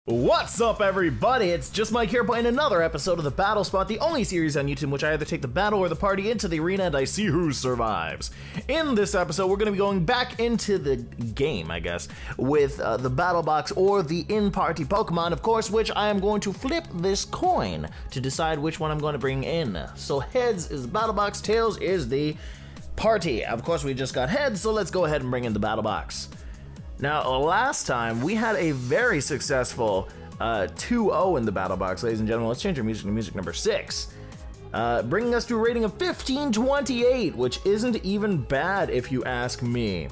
What's up, everybody? It's just Mike here playing another episode of the Battle Spot, the only series on YouTube in which I either take the battle or the party into the arena and I see who survives. In this episode, we're going to be going back into the game, I guess, with the Battle Box or the in-party Pokemon, of course, which I am going to flip this coin to decide which one I'm going to bring in. So heads is the Battle Box, tails is the party. Of course, we just got heads, so let's go ahead and bring in the Battle Box. Now, last time, we had a very successful 2-0 in the Battle Box, ladies and gentlemen. Let's change our music to music number 6. Bringing us to a rating of 1528, which isn't even bad if you ask me.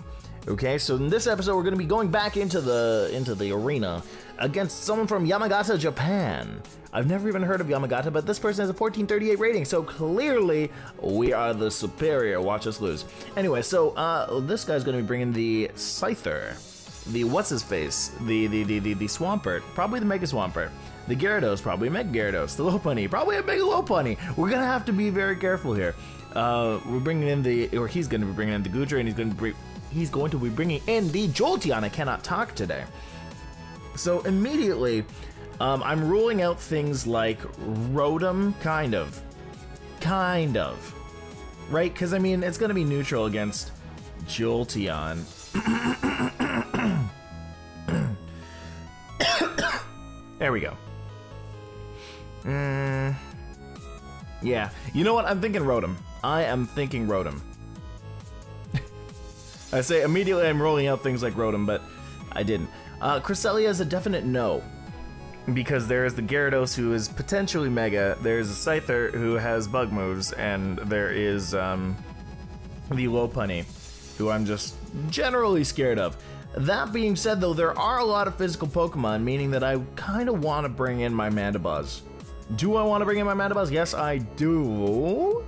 Okay, so in this episode, we're going to be going back into the arena against someone from Yamagata, Japan. I've never even heard of Yamagata, but this person has a 1438 rating, so clearly we are the superior. Watch us lose. Anyway, so this guy's going to be bringing the Scyther. The what's-his-face, the Swampert, probably the Mega Swampert. The Gyarados, probably a Mega Gyarados. The Lopunny, probably a Mega Lopunny. We're gonna have to be very careful here. We're bringing in he's gonna be bringing in the Goodra, and he's going to be bringing in the Jolteon. I cannot talk today. So immediately, I'm ruling out things like Rotom, kind of, right? Because I mean, it's gonna be neutral against Jolteon. There we go. Yeah, you know what? I'm thinking Rotom. I am thinking Rotom. I say immediately I'm rolling out things like Rotom, but I didn't. Cresselia is a definite no. Because there is the Gyarados who is potentially Mega, there's a Scyther who has bug moves, and there is the Lopunny, who I'm just generally scared of. That being said, though, there are a lot of physical Pokemon, meaning that I kind of want to bring in my Mandibuzz. Do I want to bring in my Mandibuzz? Yes, I do.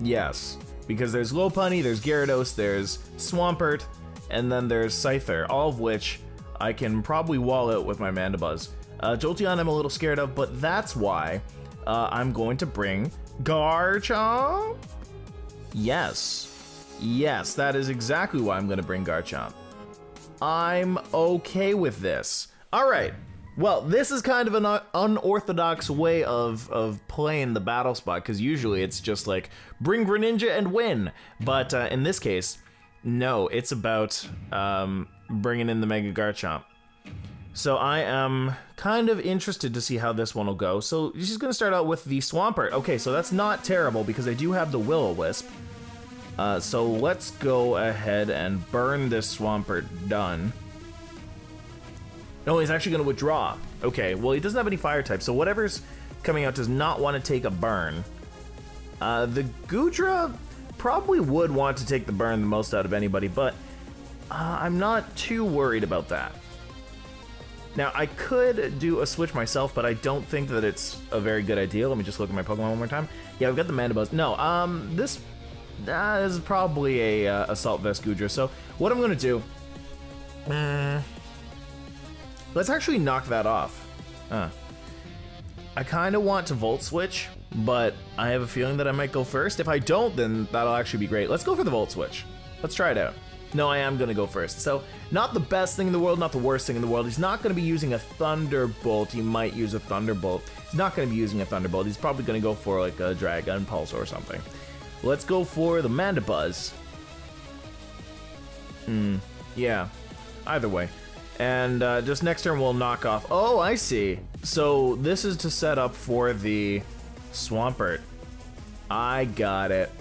Yes, because there's Lopunny, there's Gyarados, there's Swampert, and then there's Scyther, all of which I can probably wall out with my Mandibuzz. Jolteon I'm a little scared of, but that's why I'm going to bring Garchomp. Yes, that is exactly why I'm going to bring Garchomp. I'm okay with this. All right. Well, this is kind of an unorthodox way of playing the battle spot, because usually it's just like, bring Greninja and win. But in this case, no, it's about bringing in the Mega Garchomp. So I am kind of interested to see how this one will go. So she's going to start out with the Swampert. Okay, so that's not terrible, because I do have the Will-O-Wisp. So let's go ahead and burn this Swampert. Done. No, he's actually going to withdraw. Okay, well, he doesn't have any fire type, so whatever's coming out does not want to take a burn. The Goodra probably would want to take the burn the most out of anybody, but I'm not too worried about that. Now, I could do a switch myself, but I don't think that it's a very good idea. Let me just look at my Pokemon one more time. Yeah, we've got the Mandibuzz. No, this is probably a Assault Vest Goodra. So what I'm gonna do, let's actually knock that off. I kind of want to Volt Switch, but I have a feeling that I might go first. If I don't, then that'll actually be great. Let's go for the Volt Switch. Let's try it out. No, I am gonna go first. So not the best thing in the world, not the worst thing in the world. He's not gonna be using a Thunderbolt. He might use a Thunderbolt. He's not gonna be using a Thunderbolt. He's probably gonna go for like a Dragon Pulse or something. Let's go for the Mandibuzz. Yeah, either way. And just next turn we'll knock off. Oh, I see. So this is to set up for the Swampert. I got it.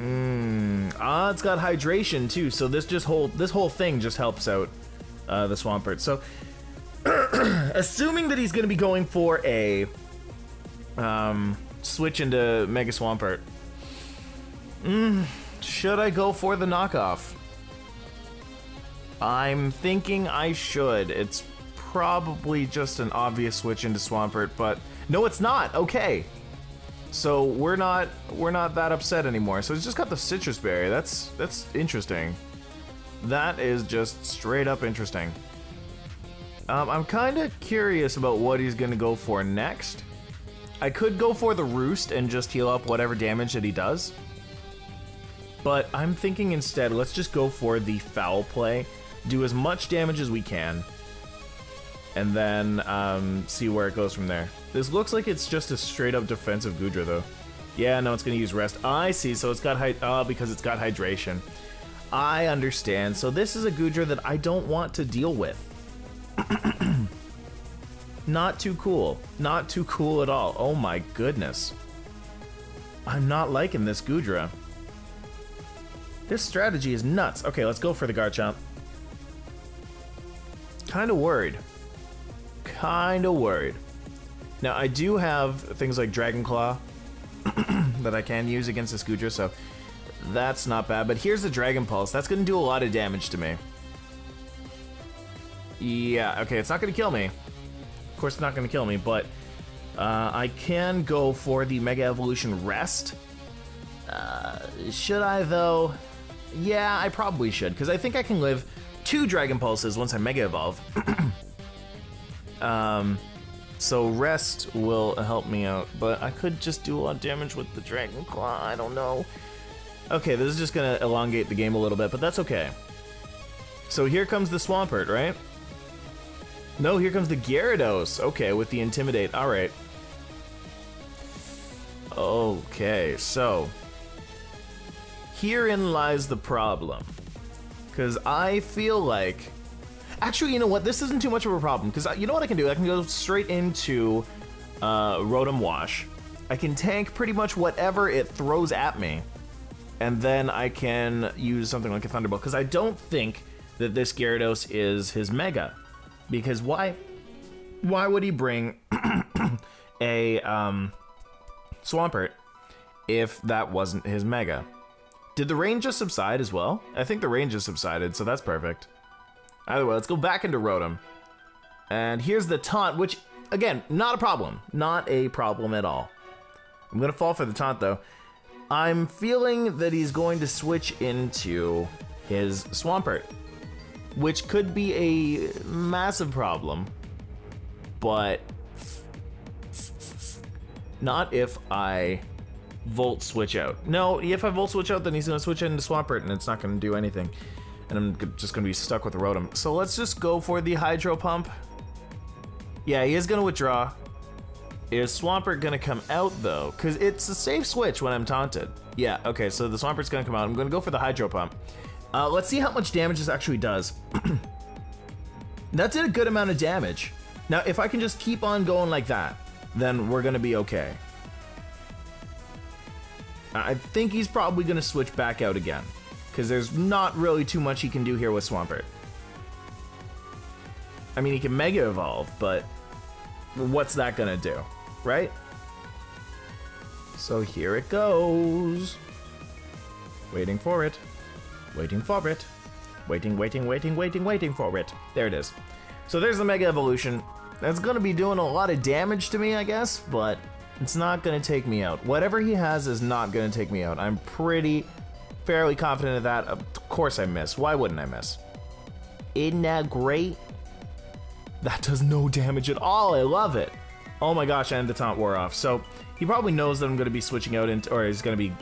It's got hydration too, so this whole thing just helps out the Swampert. So assuming that he's gonna be going for a switch into Mega Swampert. Should I go for the knockoff? I'm thinking I should. It's probably just an obvious switch into Swampert, but no, it's not. Okay. So we're not that upset anymore. So it's just got the Citrus Berry. That's interesting. That is just straight up interesting. I'm kind of curious about what he's gonna go for next. I could go for the Roost and just heal up whatever damage that he does. But I'm thinking instead, let's just go for the Foul Play. Do as much damage as we can. and then see where it goes from there. This looks like it's just a straight up defensive Goodra though. Yeah, no, it's gonna use rest. I see, so it's got because it's got hydration. I understand. So this is a Goodra that I don't want to deal with. Not too cool. Not too cool at all. Oh my goodness. I'm not liking this Goodra. This strategy is nuts. Okay, let's go for the Garchomp. Kinda worried. Kinda worried. Now, I do have things like Dragon Claw that I can use against this Goodra, so that's not bad. But here's the Dragon Pulse. That's gonna do a lot of damage to me. Yeah, okay, it's not gonna kill me. Of course, it's not gonna kill me, but I can go for the Mega Evolution Rest. Should I, though? Yeah, I probably should, because I think I can live 2 Dragon Pulses once I Mega Evolve. So Rest will help me out, but I could just do a lot of damage with the Dragon Claw, I don't know. Okay, this is just gonna elongate the game a little bit, but that's okay. So here comes the Swampert, right? No, here comes the Gyarados. Okay, with the Intimidate, alright. Okay, so herein lies the problem. Because I feel like... Actually, you know what? This isn't too much of a problem. Because you know what I can do? I can go straight into Rotom Wash. I can tank pretty much whatever it throws at me. And then I can use something like a Thunderbolt. Because I don't think that this Gyarados is his Mega. Because why would he bring a Swampert if that wasn't his Mega? Did the rain just subside as well? I think the rain just subsided, so that's perfect. Either way, let's go back into Rotom. And here's the taunt, which, again, not a problem. Not a problem at all. I'm gonna fall for the taunt, though. I'm feeling that he's going to switch into his Swampert, which could be a massive problem, but not if I Volt Switch out. No, if I Volt Switch out, then he's going to switch into Swampert, and it's not going to do anything. And I'm just going to be stuck with the Rotom. So let's just go for the Hydro Pump. Yeah, he is going to withdraw. Is Swampert going to come out, though? Because it's a safe switch when I'm taunted. Yeah, okay, so the Swampert's going to come out. I'm going to go for the Hydro Pump. Let's see how much damage this actually does. That did a good amount of damage. Now, if I can just keep on going like that, then we're going to be okay. I think he's probably going to switch back out again, because there's not really too much he can do here with Swampert. I mean, he can Mega Evolve, but what's that going to do, right? So here it goes. Waiting for it. Waiting for it. Waiting for it. There it is. So there's the Mega Evolution. That's going to be doing a lot of damage to me, I guess, but it's not going to take me out. Whatever he has is not going to take me out. I'm fairly confident of that. Of course I miss. Why wouldn't I miss? Isn't that great? That does no damage at all. I love it. Oh my gosh, and the taunt wore off. So he probably knows that I'm going to be switching out into, or he's going to be,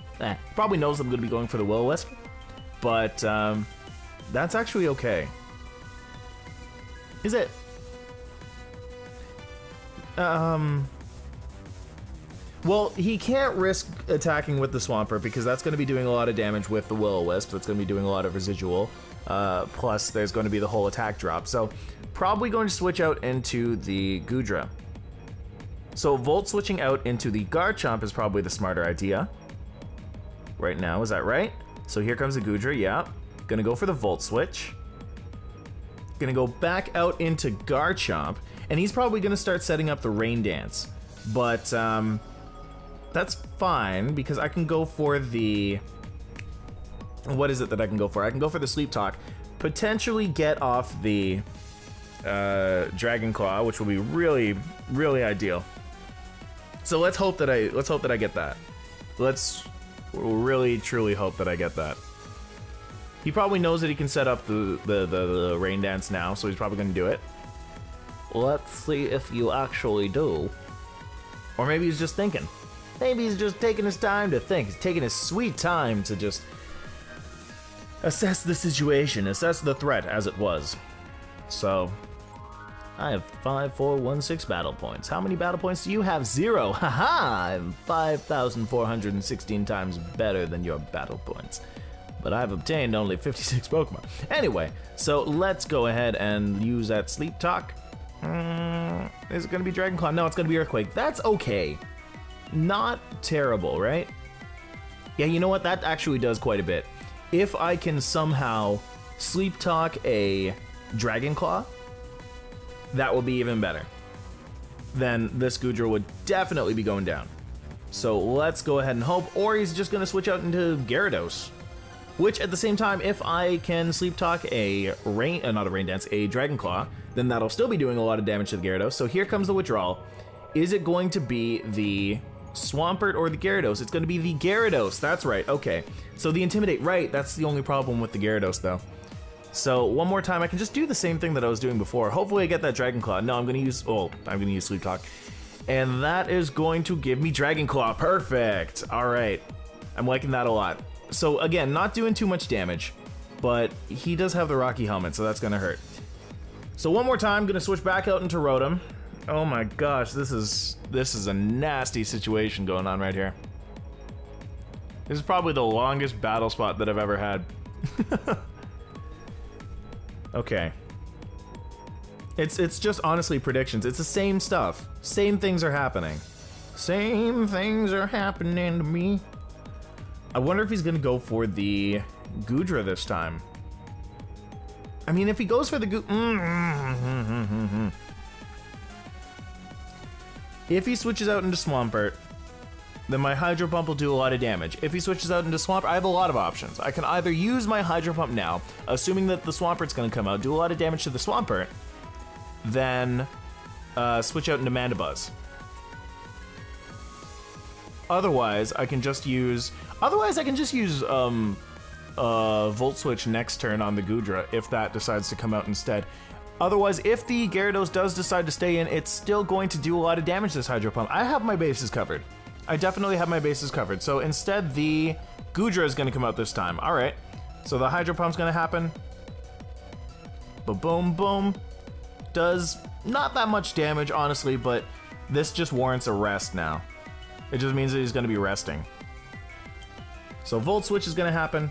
probably knows I'm going to be going for the Will-O-Wisp. But that's actually okay. Is it? Well, he can't risk attacking with the Swampert because that's going to be doing a lot of damage with the Will-O-Wisp. That's going to be doing a lot of residual. Plus, there's going to be the whole attack drop. So, probably going to switch out into the Goodra. So, Volt switching out into the Garchomp is probably the smarter idea. Right now, is that right? So here comes the Goodra, yeah. Gonna go for the Volt Switch. Gonna go back out into Garchomp. And he's probably gonna start setting up the Rain Dance. But, that's fine, because I can go for the... What is it that I can go for? I can go for the Sleep Talk. Potentially get off the Dragon Claw, which will be really, really ideal. So let's hope that I get that. Let's really, truly hope that I get that. He probably knows that he can set up the Rain Dance now, so he's probably going to do it. Let's see if you actually do. Or maybe he's just thinking. Maybe he's just taking his time to think. He's taking his sweet time to just assess the situation, assess the threat as it was. So, I have 5,416 battle points. How many battle points do you have? 0. Haha! I'm 5,416 times better than your battle points. But I've obtained only 56 Pokemon. Anyway, so let's go ahead and use that Sleep Talk. Is it gonna be Dragon Claw? No, it's gonna be Earthquake. That's okay. Not terrible, right? Yeah, you know what? That actually does quite a bit. If I can somehow Sleep Talk a Dragon Claw, that will be even better. Then this Goodra would definitely be going down. So let's go ahead and hope. Or he's just gonna switch out into Gyarados. Which at the same time, if I can Sleep Talk a not a Rain Dance, a Dragon Claw, then that'll still be doing a lot of damage to the Gyarados. So here comes the withdrawal. Is it going to be the Swampert or the Gyarados? It's going to be the Gyarados. That's right. Okay. So the Intimidate, right? That's the only problem with the Gyarados, though. So one more time, I can just do the same thing that I was doing before. Hopefully I get that Dragon Claw. No, I'm going to use Sleep Talk. And that is going to give me Dragon Claw. Perfect. All right. I'm liking that a lot. So again, not doing too much damage, but he does have the Rocky Helmet, so that's going to hurt. So one more time, I'm going to switch back out into Rotom. Oh my gosh, this is a nasty situation going on right here. This is probably the longest battle spot that I've ever had. Okay. It's just honestly predictions. It's the same stuff. Same things are happening. Same things are happening to me. I wonder if he's gonna go for the Goodra this time. I mean, if he goes for the If he switches out into Swampert, then my Hydro Pump will do a lot of damage. If he switches out into Swampert, I have a lot of options. I can either use my Hydro Pump now, assuming that the Swampert's gonna come out, do a lot of damage to the Swampert, then switch out into Mandibuzz. Otherwise, I can just use Volt Switch next turn on the Goodra if that decides to come out instead. Otherwise, if the Gyarados does decide to stay in, it's still going to do a lot of damage to this Hydro Pump. I have my bases covered. I definitely have my bases covered. So instead, the Goodra is going to come out this time. All right. So the Hydro Pump's going to happen. Ba-boom, boom. Does not that much damage, honestly, but this just warrants a rest now. It just means that he's going to be resting. So Volt Switch is going to happen.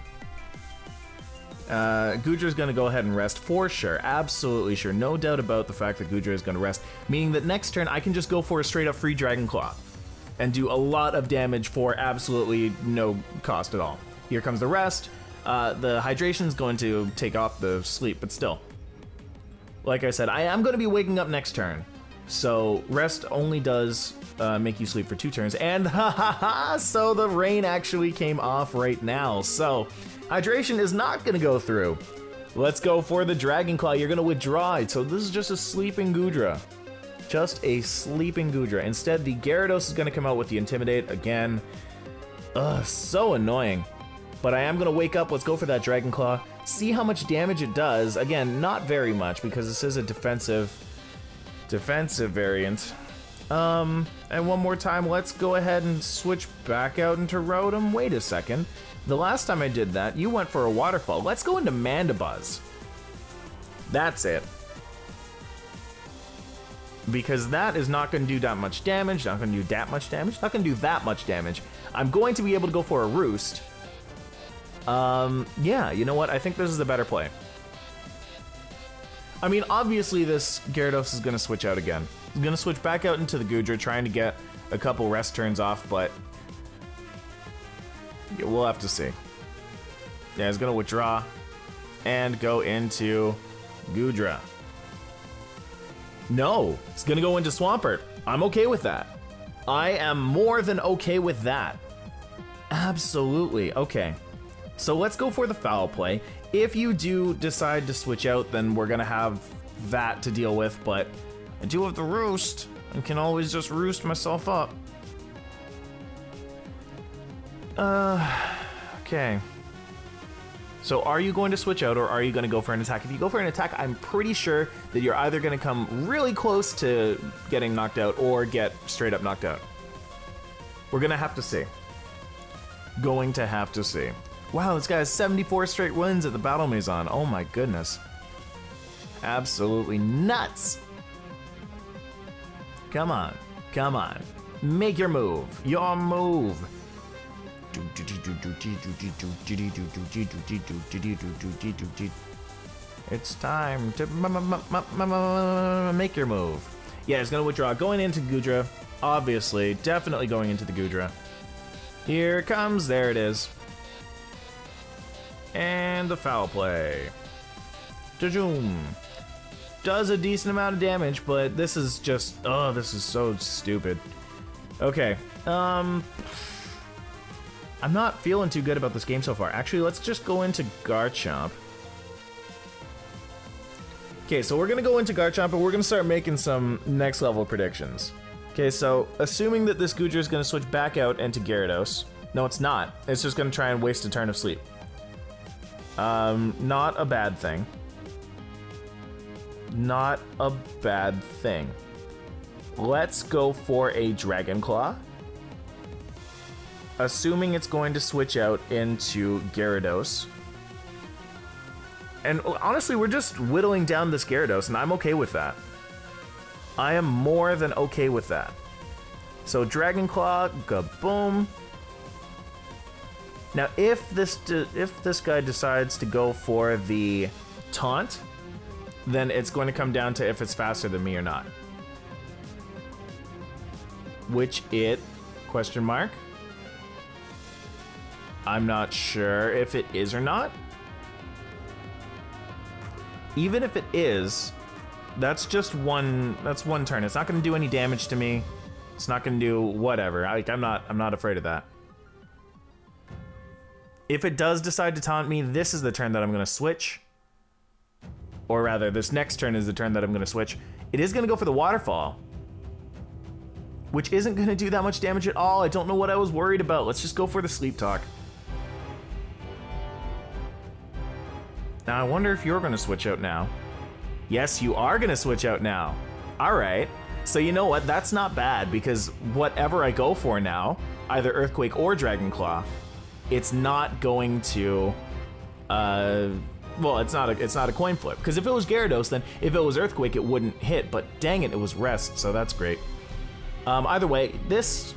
Goodra is going to go ahead and rest for sure. Absolutely sure. No doubt about the fact that Goodra is going to rest. Meaning that next turn I can just go for a straight up free Dragon Claw. And do a lot of damage for absolutely no cost at all. Here comes the rest. The hydration is going to take off the sleep, but still. Like I said, I am going to be waking up next turn. So rest only does make you sleep for 2 turns. And so the rain actually came off right now. So hydration is not going to go through. Let's go for the Dragon Claw. You're going to withdraw it. So this is just a sleeping Goodra. Just a sleeping Goodra. Instead, the Gyarados is going to come out with the Intimidate again. Ugh, so annoying. But I am going to wake up. Let's go for that Dragon Claw. See how much damage it does. Again, not very much because this is a defensive variant. And one more time, let's go ahead and switch back out into Rotom. Wait a second. The last time I did that, you went for a Waterfall. Let's go into Mandibuzz. That's it. Because that is not going to do that much damage, not going to do that much damage, not going to do that much damage. I'm going to be able to go for a Roost. Yeah, you know what? I think this is the better play. I mean, obviously this Gyarados is going to switch out again. He's going to switch back out into the Goodra, trying to get a couple rest turns off, but yeah, we'll have to see. Yeah, he's going to withdraw and go into Goodra. No, it's going to go into Swampert. I'm okay with that. I am more than okay with that. Absolutely. Okay. So let's go for the foul play. If you do decide to switch out, then we're going to have that to deal with, but I do have the Roost. I can always just Roost myself up. Okay. So are you going to switch out or are you going to go for an attack? If you go for an attack, I'm pretty sure that you're either going to come really close to getting knocked out or get straight up knocked out. We're going to have to see. Going to have to see. Wow, this guy has 74 straight wins at the Battle Maison. Oh my goodness. Absolutely nuts. Come on. Come on. Make your move. Your move. It's time to make your move. Yeah, it's gonna withdraw. Going into Goodra. Obviously. Definitely going into the Goodra. Here it comes. There it is. And the foul play. Jajoom. Does a decent amount of damage, but this is just, oh, this is so stupid. Okay, I'm not feeling too good about this game so far. Actually, let's just go into Garchomp. Okay, so we're gonna go into Garchomp and we're gonna start making some next level predictions. Okay, so assuming that this Goodra is gonna switch back out into Gyarados. No, it's not. It's just gonna try and waste a turn of sleep. Not a bad thing. Not a bad thing. Let's go for a Dragon Claw. Assuming it's going to switch out into Gyarados. And honestly, we're just whittling down this Gyarados, and I'm okay with that. I am more than okay with that. So Dragon Claw, kaboom. Now, if this guy decides to go for the taunt, then it's going to come down to if it's faster than me or not. Which it, question mark. I'm not sure if it is or not. Even if it is, that's just one turn. It's not gonna do any damage to me. It's not gonna do whatever. I'm not afraid of that. If it does decide to taunt me, this is the turn that I'm gonna switch. Or rather, this next turn is the turn that I'm gonna switch. It is gonna go for the Waterfall, which isn't gonna do that much damage at all. I don't know what I was worried about. Let's just go for the Sleep Talk. Now, I wonder if you're gonna switch out now. Yes, you are gonna switch out now. All right, so you know what? That's not bad, because whatever I go for now, either Earthquake or Dragon Claw, it's not going to, well, it's not a coin flip, because if it was Gyarados, then if it was Earthquake, it wouldn't hit, but dang it was Rest, so that's great. Either way, his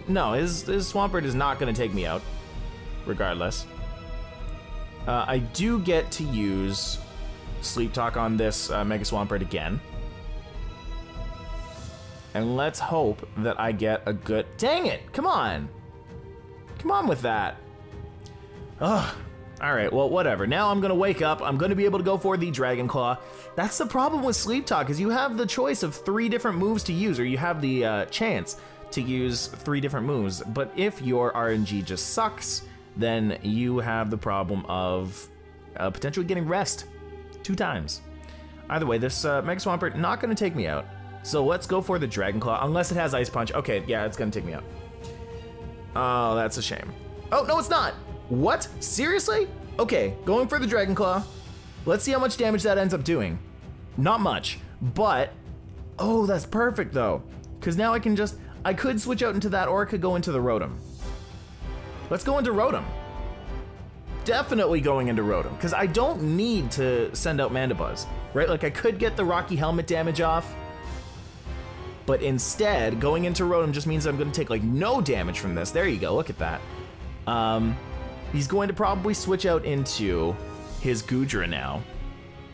Swampert is not going to take me out, regardless. I do get to use Sleep Talk on this Mega Swampert again. And let's hope that I get a good, dang it, come on. Come on with that. Ugh. All right, well, whatever. Now I'm gonna wake up. I'm gonna be able to go for the Dragon Claw. That's the problem with Sleep Talk, is you have the choice of 3 different moves to use, or you have the chance to use 3 different moves. But if your RNG just sucks, then you have the problem of potentially getting Rest 2 times. Either way, this Mega Swampert not gonna take me out. So let's go for the Dragon Claw, unless it has Ice Punch. Okay, yeah, it's gonna take me out. Oh, that's a shame. Oh, no, it's not. What? Seriously? Okay, going for the Dragon Claw. Let's see how much damage that ends up doing. Not much, but, oh, that's perfect though. Because now I could switch out into that, or I could go into the Rotom. Let's go into Rotom. Definitely going into Rotom, because I don't need to send out Mandibuzz, right? Like, I could get the Rocky Helmet damage off, but instead, going into Rotom just means I'm gonna take like no damage from this. There you go, look at that. He's going to probably switch out into his Goodra now,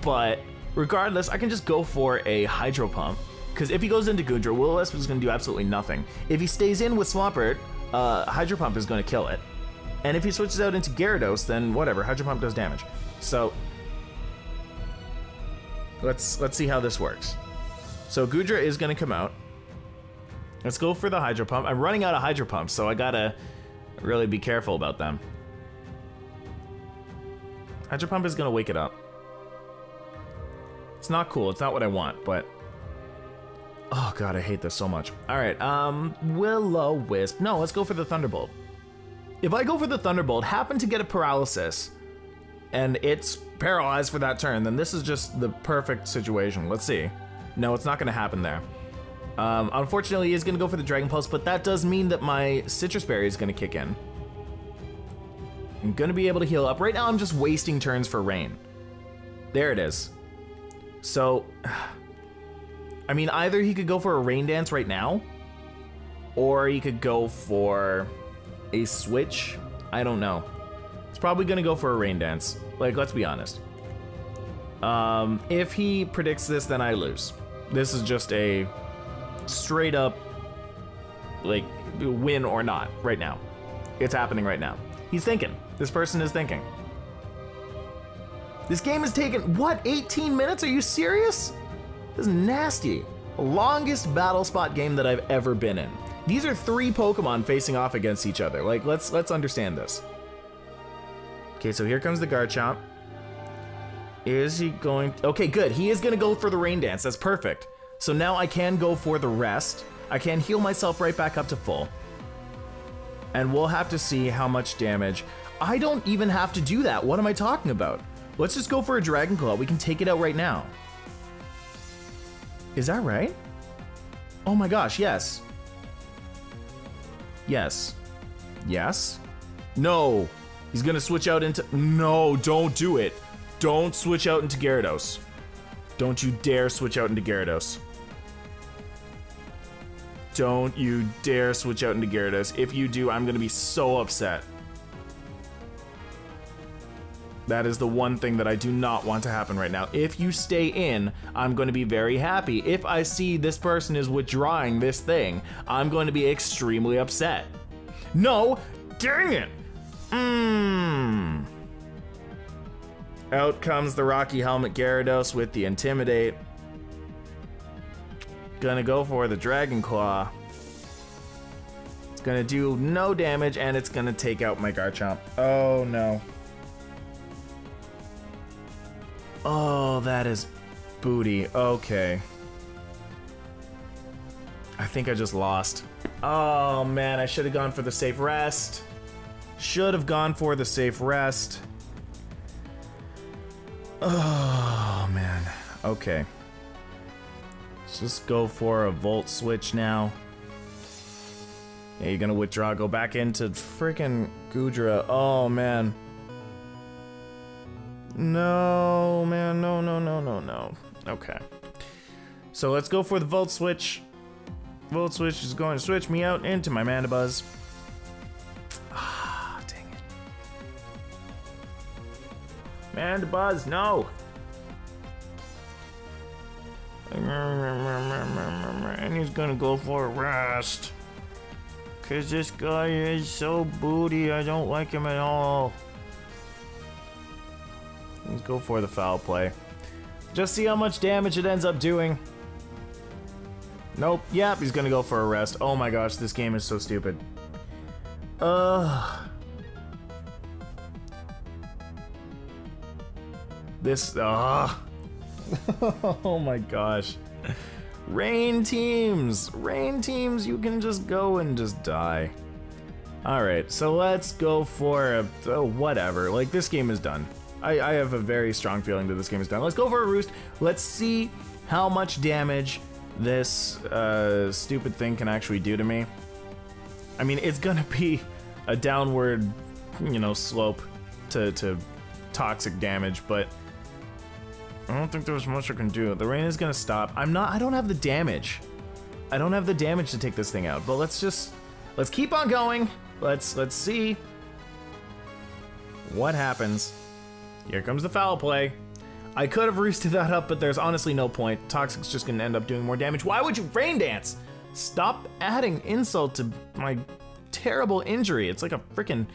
but regardless, I can just go for a Hydro Pump, because if he goes into Goodra, Will-O-Wisp is going to do absolutely nothing. If he stays in with Swampert, Hydro Pump is going to kill it. And if he switches out into Gyarados, then whatever, Hydro Pump does damage. So let's see how this works. So Goodra is going to come out. Let's go for the Hydro Pump. I'm running out of Hydro Pumps, so I gotta really be careful about them. Hydro Pump is gonna wake it up. It's not cool, it's not what I want, but... Oh god, I hate this so much. Alright, Will-O-Wisp. No, let's go for the Thunderbolt. If I go for the Thunderbolt, happen to get a Paralysis, and it's paralyzed for that turn, then this is just the perfect situation. Let's see. No, it's not gonna happen there. Unfortunately, he's gonna go for the Dragon Pulse, but that does mean that my Citrus Berry is gonna kick in. I'm gonna be able to heal up. Right now, I'm just wasting turns for Rain. There it is. So, I mean, either he could go for a rain dance right now, or he could go for a switch. I don't know. It's probably gonna go for a rain dance. Like, let's be honest. If he predicts this, then I lose. This is just a straight up, like, win or not right now. It's happening right now. He's thinking. This person is thinking. This game has taken, what, 18 minutes? Are you serious? This is nasty. Longest battle spot game that I've ever been in. These are 3 Pokemon facing off against each other. Like, let's understand this. Okay, so here comes the Garchomp. Is he going? Okay, good. He is gonna go for the rain dance. That's perfect. So now I can go for the rest. I can heal myself right back up to full. And we'll have to see how much damage. I don't even have to do that. What am I talking about? Let's just go for a Dragon Claw. We can take it out right now. Is that right? Oh my gosh, yes. Yes. Yes? No. He's gonna switch out into, no, don't do it. Don't switch out into Gyarados. Don't you dare switch out into Gyarados. Don't you dare switch out into Gyarados. If you do, I'm gonna be so upset. That is the one thing that I do not want to happen right now. If you stay in, I'm going to be very happy. If I see this person is withdrawing this thing, I'm going to be extremely upset. No, dang it. Out comes the Rocky Helmet Gyarados with the Intimidate. Gonna go for the Dragon Claw. It's gonna do no damage and it's gonna take out my Garchomp. Oh no. Oh, that is booty. Okay. I think I just lost. Oh man, I should have gone for the safe rest. Should have gone for the safe rest. Oh man. Okay. Let's just go for a Volt Switch now. Yeah, you're gonna withdraw, go back into freaking Goodra. Oh man. No, man, no, no, no, no, no. Okay. So let's go for the Volt Switch. Volt Switch is going to switch me out into my Mandibuzz. Ah, dang it. Mandibuzz, no! And he's gonna go for a rest. Cause this guy is so booty, I don't like him at all. Let's go for the foul play. Just see how much damage it ends up doing. Nope. Yep, he's gonna go for a rest. Oh my gosh, this game is so stupid. This, oh my gosh. Rain teams, you can just go and just die. Alright, so let's go for a, whatever. Like, this game is done. I have a very strong feeling that this game is done. Let's go for a Roost. Let's see how much damage this stupid thing can actually do to me. I mean, it's gonna be a downward, you know, slope to toxic damage, but I don't think there's much I can do. The rain is gonna stop. I don't have the damage. I don't have the damage to take this thing out, but let's keep on going. Let's see what happens. Here comes the foul play. I could have roosted that up, but there's honestly no point. Toxic's just gonna end up doing more damage. Why would you rain dance? Stop adding insult to my terrible injury. It's like a freaking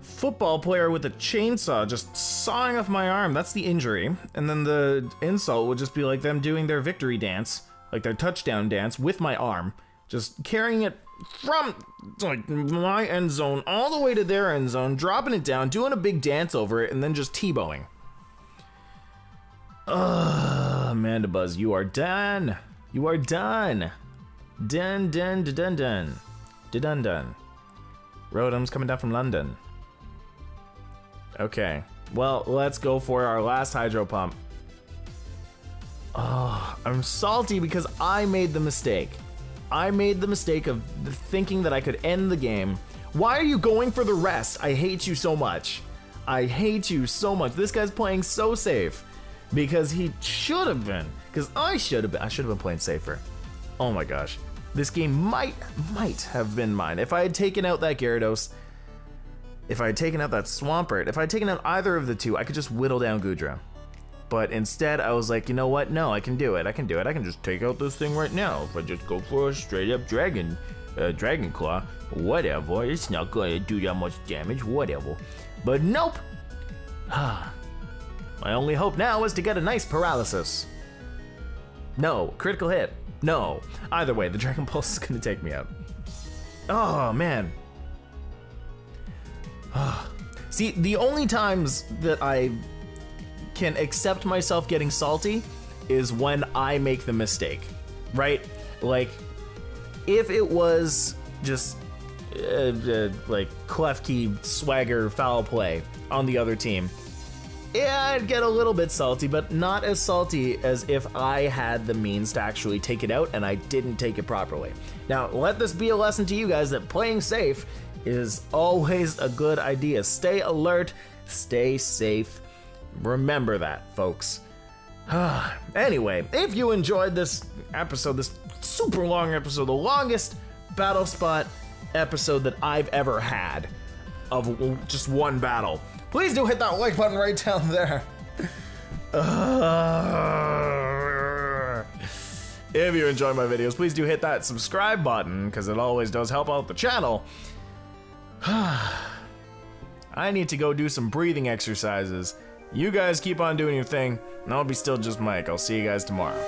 football player with a chainsaw just sawing off my arm. That's the injury. And then the insult would just be like them doing their victory dance, like their touchdown dance with my arm, just carrying it from like my end zone all the way to their end zone, dropping it down, doing a big dance over it, and then just T-bowing. Mandibuzz, you are done. You are done. Done, done, done, done. Done, done. Rotom's coming down from London. Okay, well, let's go for our last Hydro Pump. Oh, I'm salty because I made the mistake. I made the mistake of thinking that I could end the game. Why are you going for the rest? I hate you so much. I hate you so much. This guy's playing so safe because he should have been. because I should have been playing safer. Oh my gosh. This game might have been mine. If I had taken out that Gyarados, if I had taken out that Swampert, if I had taken out either of the two, I could just whittle down Goodra. But instead, I was like, you know what? No, I can do it. I can do it. I can just take out this thing right now. If I just go for a straight up Dragon Claw, whatever. It's not going to do that much damage, whatever. But nope. My only hope now is to get a nice paralysis. No, critical hit. No. Either way, the Dragon Pulse is going to take me out. Oh, man. See, the only times that I can accept myself getting salty is when I make the mistake, right? Like, if it was just like Klefki swagger foul play on the other team, yeah, I'd get a little bit salty, but not as salty as if I had the means to actually take it out and I didn't take it properly. Now, let this be a lesson to you guys that playing safe is always a good idea. Stay alert, stay safe. Remember that, folks. Anyway, if you enjoyed this episode, this super long episode, the longest battle spot episode that I've ever had of just one battle, please do hit that like button right down there. If you enjoy my videos, please do hit that subscribe button, because it always does help out the channel. I need to go do some breathing exercises. You guys keep on doing your thing, and I'll be StillJustMike. I'll see you guys tomorrow.